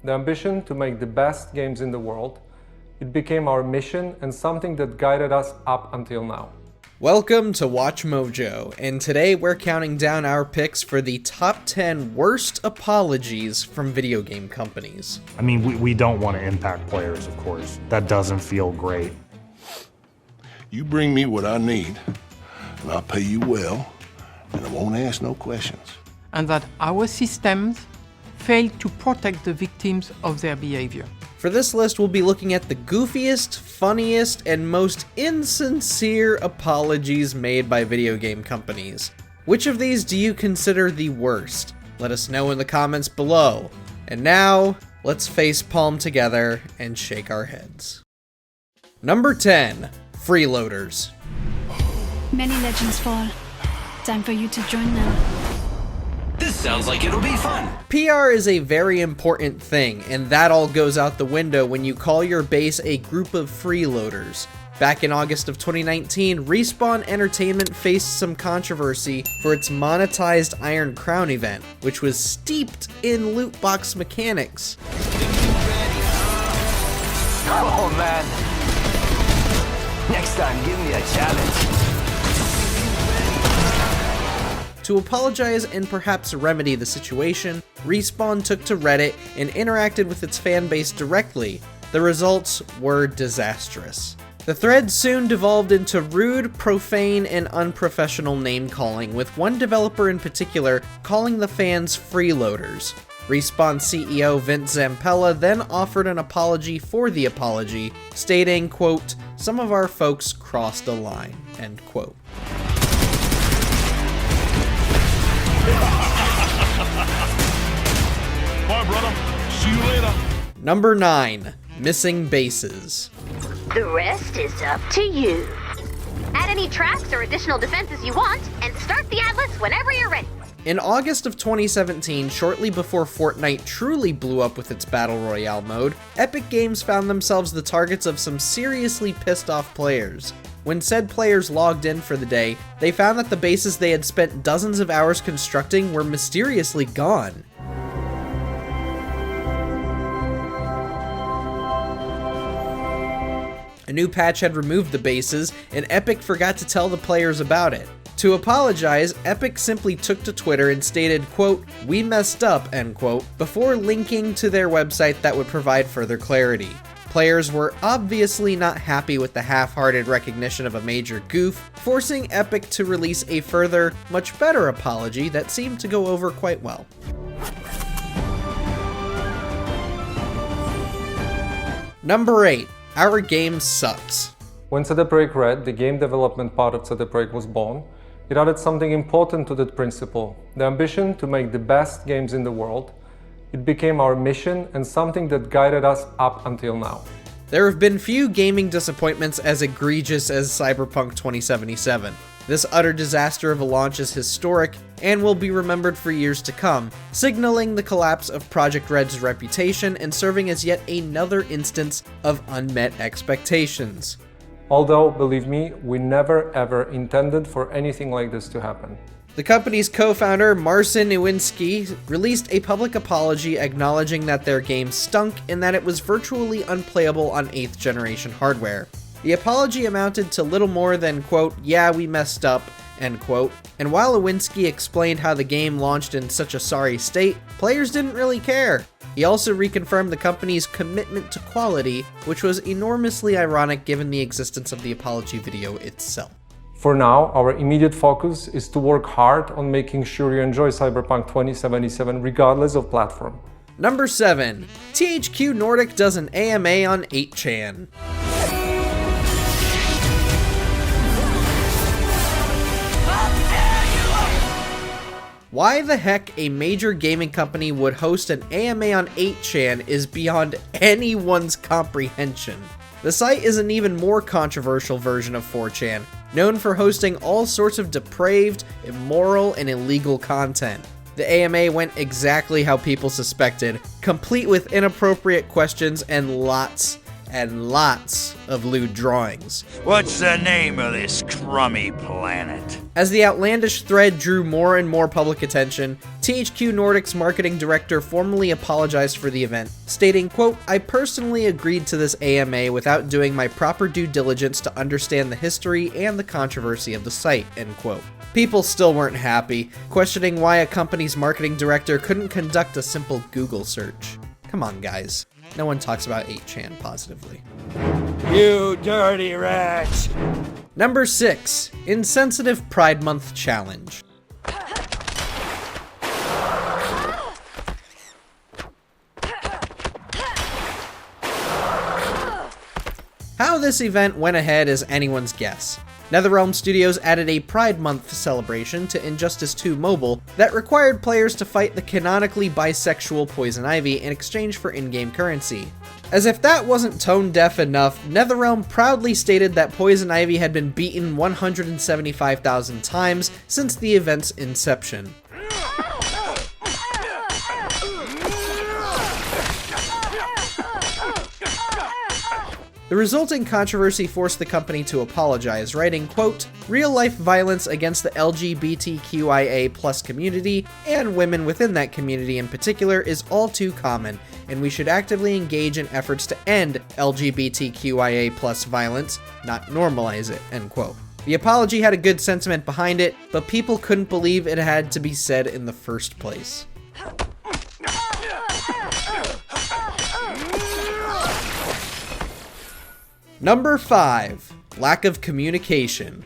the ambition to make the best games in the world. It became our mission and something that guided us up until now. Welcome to WatchMojo, and today we're counting down our picks for the top 10 worst apologies from video game companies. I mean, we don't want to impact players, of course. That doesn't feel great. You bring me what I need, and I'll pay you well, and I won't ask no questions. And that our systems fail to protect the victims of their behavior. For this list, we'll be looking at the goofiest, funniest, and most insincere apologies made by video game companies. Which of these do you consider the worst? Let us know in the comments below. And now, let's face palm together and shake our heads. Number 10, freeloaders. Many legends fall. Time for you to join them. This sounds like it'll be fun. PR is a very important thing, and that all goes out the window when you call your base a group of freeloaders. Back in August of 2019, Respawn Entertainment faced some controversy for its monetized Iron Crown event, which was steeped in loot box mechanics. Oh man. Next time, give me a challenge. To apologize and perhaps remedy the situation, Respawn took to Reddit and interacted with its fanbase directly. The results were disastrous. The thread soon devolved into rude, profane, and unprofessional name-calling, with one developer in particular calling the fans freeloaders. Respawn CEO Vince Zampella then offered an apology for the apology, stating, quote, "Some of our folks crossed a line," end quote. Bye, brother. See you later. Number 9, missing bases. The rest is up to you. Add any tracks or additional defenses you want, and start the Atlas whenever you're ready. In August of 2017, shortly before Fortnite truly blew up with its Battle Royale mode, Epic Games found themselves the targets of some seriously pissed off players. When said players logged in for the day, they found that the bases they had spent dozens of hours constructing were mysteriously gone. A new patch had removed the bases, and Epic forgot to tell the players about it. To apologize, Epic simply took to Twitter and stated, quote, "We messed up," end quote, before linking to their website that would provide further clarity. Players were obviously not happy with the half-hearted recognition of a major goof, forcing Epic to release a further, much better apology that seemed to go over quite well. Number 8, our game sucks. When Celeb read, the game development part of Celeb was born, it added something important to that principle, the ambition to make the best games in the world. It became our mission and something that guided us up until now. There have been few gaming disappointments as egregious as Cyberpunk 2077. This utter disaster of a launch is historic and will be remembered for years to come, signaling the collapse of Project Red's reputation and serving as yet another instance of unmet expectations. Although, believe me, we never ever intended for anything like this to happen. The company's co-founder, Marcin Iwinski, released a public apology acknowledging that their game stunk and that it was virtually unplayable on 8th generation hardware. The apology amounted to little more than, quote, "Yeah, we messed up," end quote, and while Iwinski explained how the game launched in such a sorry state, players didn't really care. He also reconfirmed the company's commitment to quality, which was enormously ironic given the existence of the apology video itself. For now, our immediate focus is to work hard on making sure you enjoy Cyberpunk 2077 regardless of platform. Number 7, THQ Nordic does an AMA on 8chan. Why the heck a major gaming company would host an AMA on 8chan is beyond anyone's comprehension. The site is an even more controversial version of 4chan, known for hosting all sorts of depraved, immoral, and illegal content. The AMA went exactly how people suspected, complete with inappropriate questions and lots of lewd drawings. What's the name of this crummy planet? As the outlandish thread drew more and more public attention, THQ Nordic's marketing director formally apologized for the event, stating, quote, "I personally agreed to this AMA without doing my proper due diligence to understand the history and the controversy of the site," end quote. People still weren't happy, questioning why a company's marketing director couldn't conduct a simple Google search. Come on, guys. No one talks about 8chan positively. You dirty rats! Number 6. Insensitive Pride Month Challenge. How this event went ahead is anyone's guess. NetherRealm Studios added a Pride Month celebration to Injustice 2 Mobile that required players to fight the canonically bisexual Poison Ivy in exchange for in-game currency. As if that wasn't tone-deaf enough, NetherRealm proudly stated that Poison Ivy had been beaten 175,000 times since the event's inception. The resulting controversy forced the company to apologize, writing, quote, "Real-life violence against the LGBTQIA+ community, and women within that community in particular, is all too common, and we should actively engage in efforts to end LGBTQIA+ violence, not normalize it," end quote. The apology had a good sentiment behind it, but people couldn't believe it had to be said in the first place. Number 5. Lack of communication.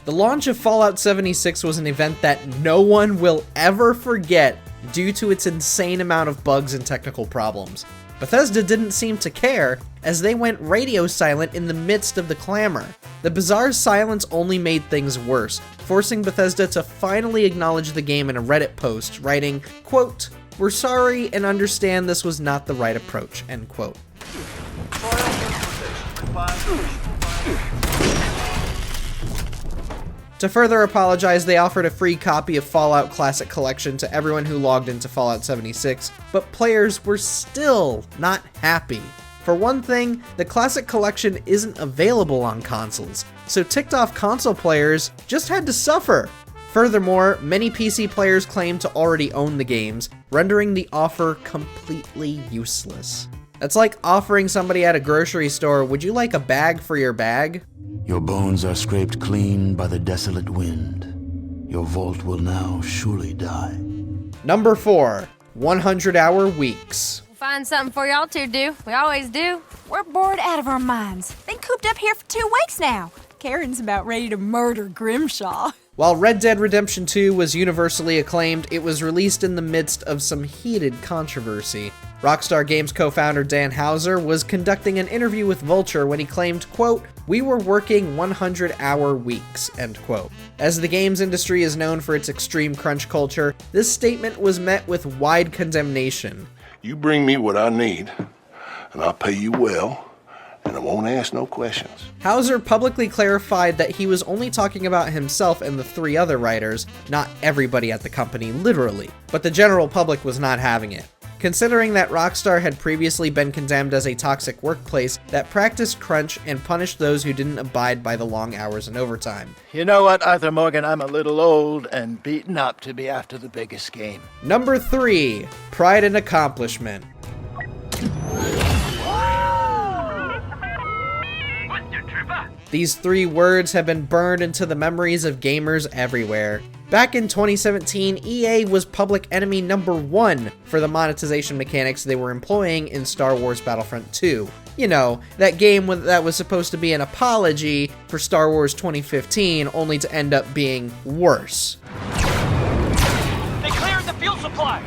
The launch of Fallout 76 was an event that no one will ever forget due to its insane amount of bugs and technical problems. Bethesda didn't seem to care, as they went radio silent in the midst of the clamor. The bizarre silence only made things worse, forcing Bethesda to finally acknowledge the game in a Reddit post, writing, quote, "We're sorry and understand this was not the right approach," end quote. To further apologize, they offered a free copy of Fallout Classic Collection to everyone who logged into Fallout 76, but players were still not happy. For one thing, the Classic Collection isn't available on consoles, so ticked off console players just had to suffer. Furthermore, many PC players claim to already own the games, rendering the offer completely useless. That's like offering somebody at a grocery store, "Would you like a bag for your bag?" Your bones are scraped clean by the desolate wind. Your vault will now surely die. Number 4. 100-hour weeks. Find something for y'all to do. We always do. We're bored out of our minds. Been cooped up here for 2 weeks now. Karen's about ready to murder Grimshaw. While Red Dead Redemption 2 was universally acclaimed, it was released in the midst of some heated controversy. Rockstar Games co-founder Dan Houser was conducting an interview with Vulture when he claimed, quote, "We were working 100-hour weeks," end quote. As the games industry is known for its extreme crunch culture, this statement was met with wide condemnation. You bring me what I need, and I'll pay you well, and I won't ask no questions. Houser publicly clarified that he was only talking about himself and the 3 other writers, not everybody at the company literally, but the general public was not having it. Considering that Rockstar had previously been condemned as a toxic workplace that practiced crunch and punished those who didn't abide by the long hours and overtime. You know what, Arthur Morgan, I'm a little old and beaten up to be after the biggest game. Number 3. Pride and accomplishment. These 3 words have been burned into the memories of gamers everywhere. Back in 2017, EA was public enemy number 1 for the monetization mechanics they were employing in Star Wars Battlefront 2. You know, that game that was supposed to be an apology for Star Wars 2015, only to end up being worse. They cleared the fuel supply!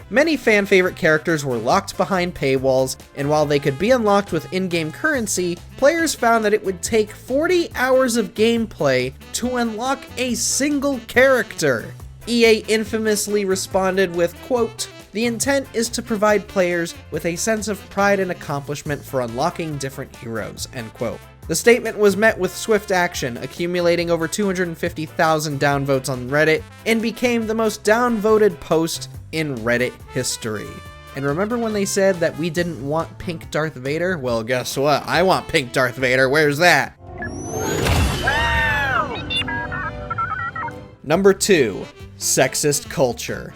Many fan-favorite characters were locked behind paywalls, and while they could be unlocked with in-game currency, players found that it would take 40 hours of gameplay to unlock a single character. EA infamously responded with, quote, The intent is to provide players with a sense of pride and accomplishment for unlocking different heroes, end quote. The statement was met with swift action, accumulating over 250,000 downvotes on Reddit, and became the most downvoted post in Reddit history. And remember when they said that we didn't want pink Darth Vader? Well, guess what? I want pink Darth Vader. Where's that? Number 2. Sexist culture.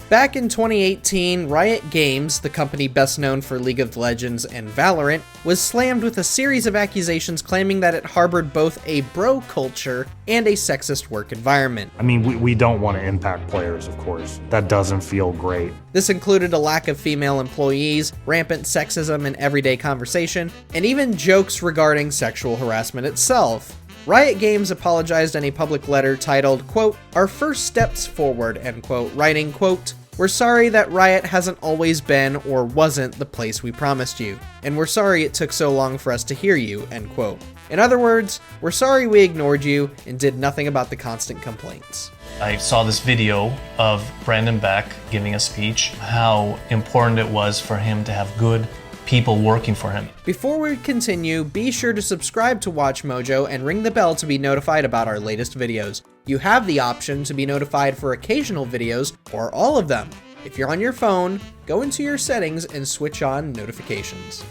Back in 2018, Riot Games, the company best known for League of Legends and Valorant, was slammed with a series of accusations claiming that it harbored both a bro culture and a sexist work environment. I mean, we don't want to impact players, of course. That doesn't feel great. This included a lack of female employees, rampant sexism in everyday conversation, and even jokes regarding sexual harassment itself. Riot Games apologized in a public letter titled, quote, "Our first steps forward," end quote, writing, quote, "We're sorry that Riot hasn't always been or wasn't the place we promised you, and we're sorry it took so long for us to hear you," end quote. In other words, we're sorry we ignored you and did nothing about the constant complaints. I saw this video of Brandon Beck giving a speech, how important it was for him to have good people working for him. Before we continue, be sure to subscribe to WatchMojo and ring the bell to be notified about our latest videos. You have the option to be notified for occasional videos or all of them. If you're on your phone, go into your settings and switch on notifications.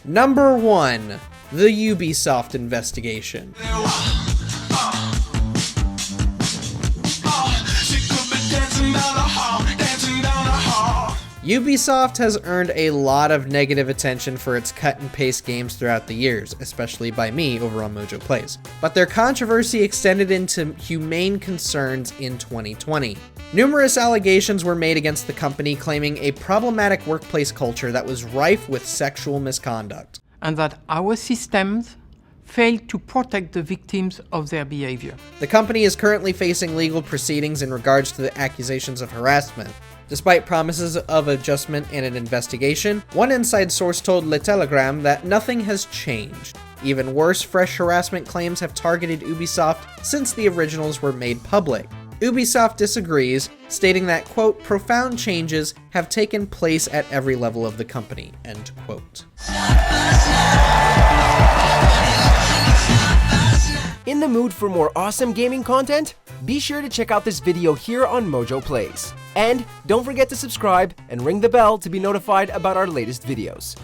Number 1. The Ubisoft Investigation. Ubisoft has earned a lot of negative attention for its cut-and-paste games throughout the years, especially by me over on Mojo Plays. But their controversy extended into humane concerns in 2020. Numerous allegations were made against the company claiming a problematic workplace culture that was rife with sexual misconduct. And that our systems failed to protect the victims of their behavior. The company is currently facing legal proceedings in regards to the accusations of harassment. Despite promises of adjustment and an investigation, one inside source told Le Telegram that nothing has changed. Even worse, fresh harassment claims have targeted Ubisoft since the originals were made public. Ubisoft disagrees, stating that, quote, "profound changes have taken place at every level of the company," end quote. In the mood for more awesome gaming content? Be sure to check out this video here on Mojo Plays. And don't forget to subscribe and ring the bell to be notified about our latest videos.